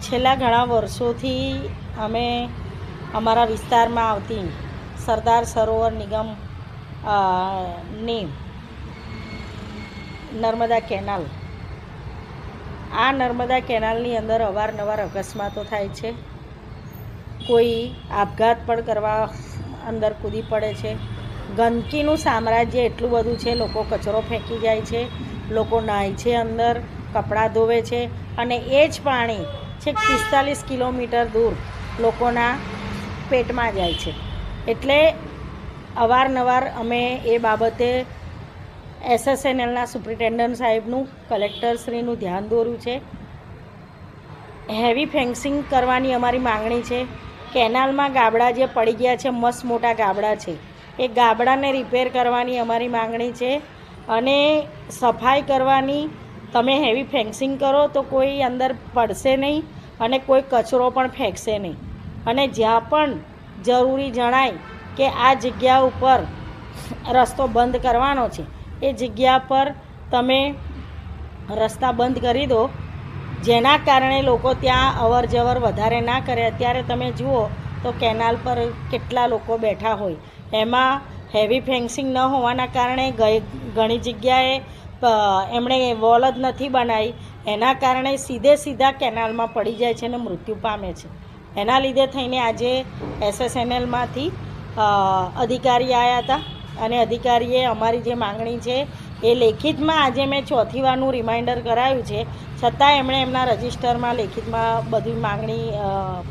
છેલ્લા ઘણા વર્ષોથી અમે અમારા વિસ્તારમાં આવતી સરદાર સરોવર નિગમ ની નર્મદા કેનાલ, આ નર્મદા કેનાલની અંદર અવારનવાર અકસ્માતો થાય છે. કોઈ આપઘાત પણ કરવા અંદર કૂદી પડે છે. ગંદકીનું સામ્રાજ્ય એટલું બધું છે, લોકો કચરો ફેંકી જાય છે, લોકો નાહી છે, અંદર કપડાં ધોવે છે અને એ જ પાણી છેક 45 કિલોમીટર દૂર લોકોના પેટમાં જાય છે. એટલે અવારનવાર અમે એ બાબતે SSNLના સુપ્રિન્ટેન્ડન્ટ સાહેબનું, કલેક્ટરશ્રીનું ધ્યાન દોર્યું છે. હેવી ફેન્સિંગ કરવાની અમારી માંગણી છે. કેનાલમાં ગાબડા જે પડી ગયા છે, મસ્ત મોટા ગાબડા છે, એ ગાબડાને રિપેર કરવાની અમારી માંગણી છે અને સફાઈ કરવાની. તમે હેવી ફેન્સિંગ કરો તો કોઈ અંદર પડશે નહીં અને કોઈ કચરો પણ ફેંકશે નહીં. અને જ્યાં પણ જરૂરી જણાય કે આ જગ્યા ઉપર રસ્તો બંધ કરવાનો છે, એ જગ્યા પર તમે રસ્તા બંધ કરી દો, જેના કારણે લોકો ત્યાં અવર જવર વધારે ના કરે. અત્યારે તમે જુઓ તો કેનાલ પર કેટલા લોકો બેઠા હોય, એમાં હેવી ફેન્સિંગ ન હોવાના કારણે ઘણી જગ્યાએ એમણે વોલ જ નથી બનાવી, એના કારણે સીધા કેનાલમાં પડી જાય છે અને મૃત્યુ પામે છે. એના લીધે થઈને આજે SSNLમાંથી અધિકારી આવ્યા હતા અને અધિકારીએ અમારી જે માંગણી છે એ લેખિતમાં આજે મેં ચોથી વારનું રિમાઇન્ડર કરાવ્યું છે, છતાં એમણે એમના રજિસ્ટરમાં લેખિતમાં બધી માંગણી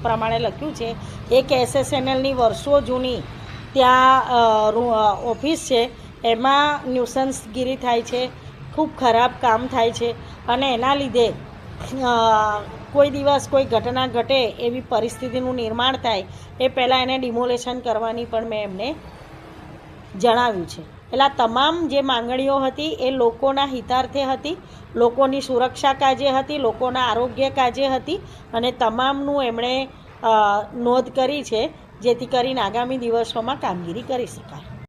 પ્રમાણે લખ્યું છે. એક SSNLની વર્ષો જૂની ત્યાં ઓફિસ છે, એમાં ન્યુસન્સગીરી થાય છે, ખૂબ ખરાબ કામ થાય છે અને એના લીધે કોઈ દિવસ કોઈ ઘટના ઘટે એવી પરિસ્થિતિનું નિર્માણ થાય એ પહેલાં એને ડિમોલેશન કરવાની પણ મેં એમને જણાવ્યું છે. એટલે આ તમામ જે માંગણીઓ હતી એ લોકોના હિતાર્થે હતી, લોકોની સુરક્ષા કાજે હતી, લોકોના આરોગ્ય કાજે હતી અને તમામનું એમણે નોંધ કરી છે, જેથી કરીને આગામી દિવસોમાં કામગીરી કરી શકાય.